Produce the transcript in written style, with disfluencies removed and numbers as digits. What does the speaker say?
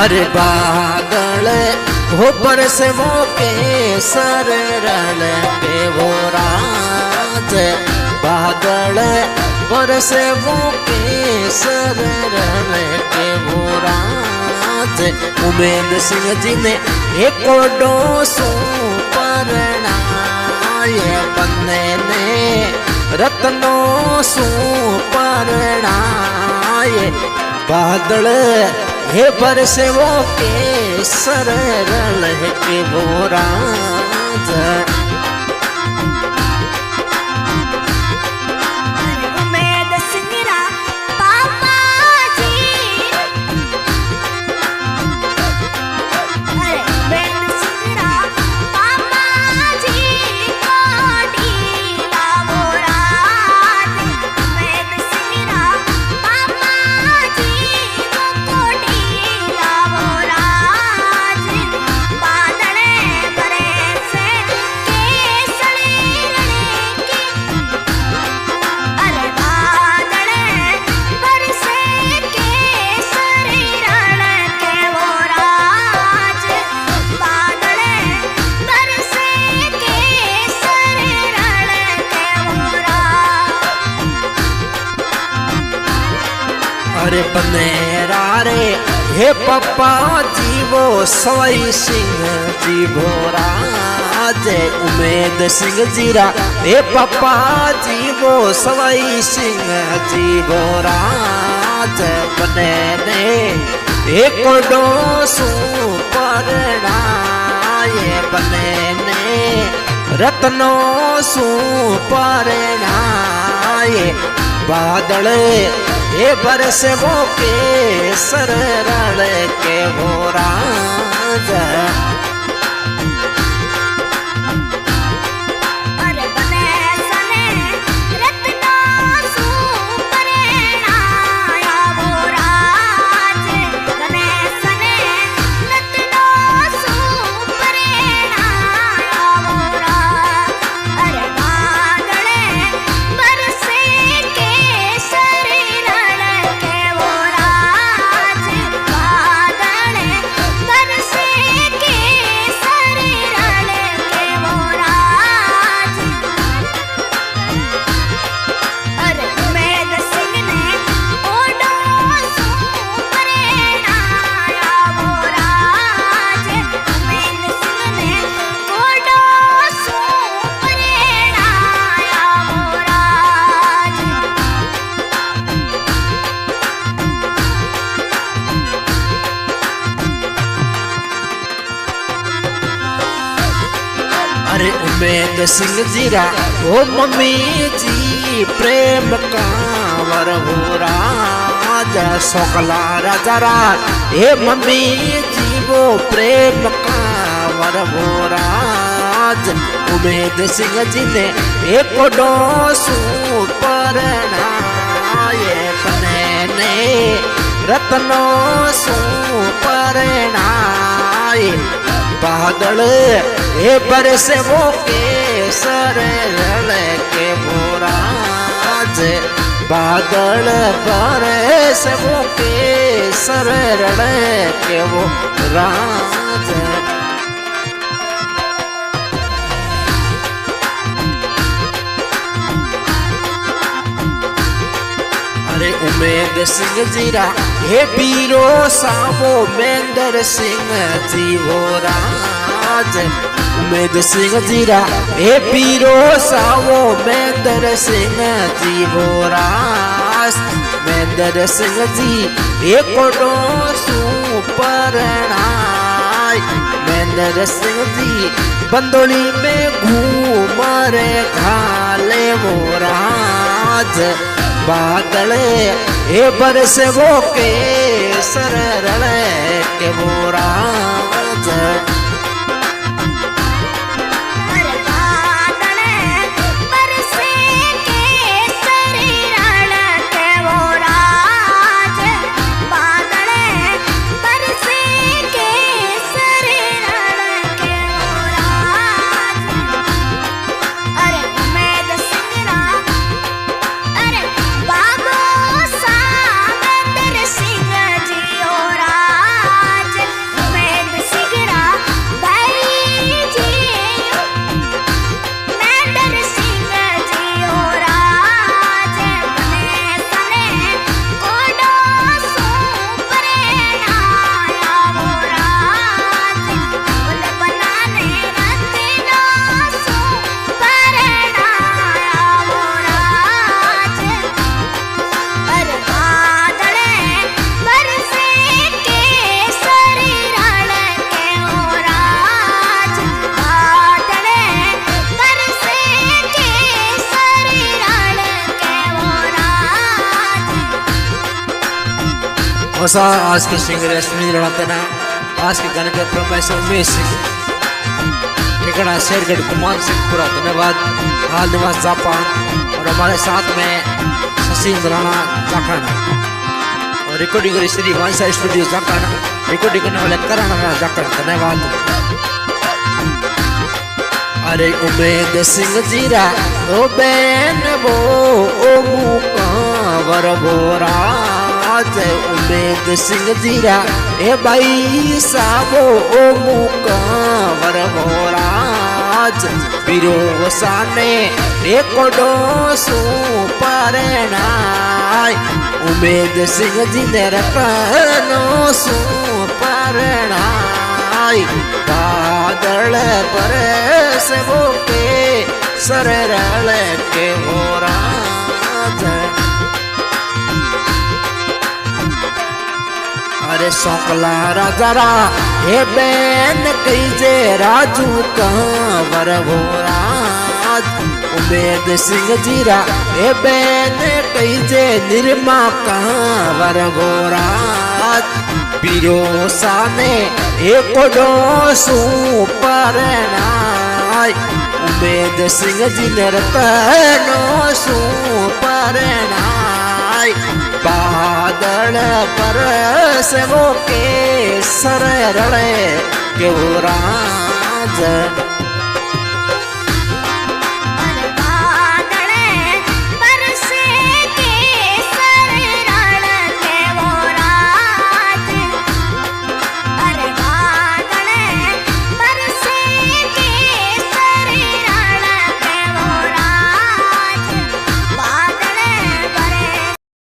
अरे बादल हो बरसे वो केसर रल के वो राज बादल बरसे वो केसर रल के वो राज उमेद सिंह जी ने एक डोसू परणाय बन्ने ने रत्नों सू परणाय बादल हे बरसे वो केसर रल के वो राज उमेद सिंह रा पापा जी अरे उमेद सिंह रा पापा जी कोडी लावो राज उमेद सिंह रा पापा जी कोडी लावो राज बादले बरे से केसरी रण की अरे बादले बरसे केसरी रण के वो राज बादले बरसे केसरी रण के वो राज अरे बनेरा रे हे पप्पा जी वो सवाई सिंह जी भोराज उमेद सिंह जीरा हे पप्पा जी वो सवाई सिंह जी भोराज बने ने एक डोसू परणाय बने ने रत्नों सू परणाय बादल ये बरसे वो केसर रल के वो राज अरे बने सने रत्नों सू परणाया वो राज बने सने रत्नों सू परणाया वो राज अरे बादले बरसे केसरी रण के वो राज बादले बरसे केसरी रण के वो राज अरे उमेद सिंह ने ओडो सू परणाया वो राज उमेद सिंह ने ओडो सू परणाया वो राज अरे उमेद सिंह जीरा ओ मम्मी जी प्रेम कांवर हो राज सोकला राजा राज हे मम्मी जी वो प्रेम कांवर हो राज उमेद सिंह जी ने एक डोसू परणाय बने ने रत्नों सू परणाय बादल ये बरसे वो केसर रल के वो राज बादल बरसे वो केसर रल के वो राज अरे उमेद सिंह जीरा हे पीरो सावो मेंदर सिंह जी वो राज उमेद सिंह जीरा हे पीरो सावो मेंदर सिंह जी वो राज मेंदर सिंह जी एक डोसू परणाय मेंदर सिंह जी बंदोली में घूम रे घाले वो राज बादल ये बरसे वो केसर रल के वो राज अरे बादले बरसे केसरी रण के वो राज बादले बरसे केसरी रण के वो राज अरे उमेद सिंह रा अरे बाबू सामंदर सिंह जी ओ राज ಹೊಸ आज के सिंगर सुनील रणातना आज के गाने के प्रोफेसर उमेश सिंह ठिकाना शेरगढ़ कुमार सिंहपुरा धन्यवाद हाल निवास जापान और हमारे साथ में शशि राणा जाखड़ और recording Shri Vansa studio Jakhar recording करने वाले करण जाखड़ धन्यवाद। अरे उमेद सिंह जीरा ओ बैन वो ओ मुकावर बोराज उमेद सिंह जीरा ए भाई साबो ओ मुकावर बोराज पीरो साने एक डोसू परनाय उमेद सिंह जी ने रखनो सू परनाय बादल पर से वो के सरल के हो राज। अरे सौकला राजरा हे बैन कीजे राजू कंवर हो राज उमेद सिंह जीरा हे बैन कीजे निर्मा कंवर हो राज पीरो साने एक डोसू परनाय उमेद सिंह जी ने रतनो सू परनाय बादल पर से वो के सरल के वो राज।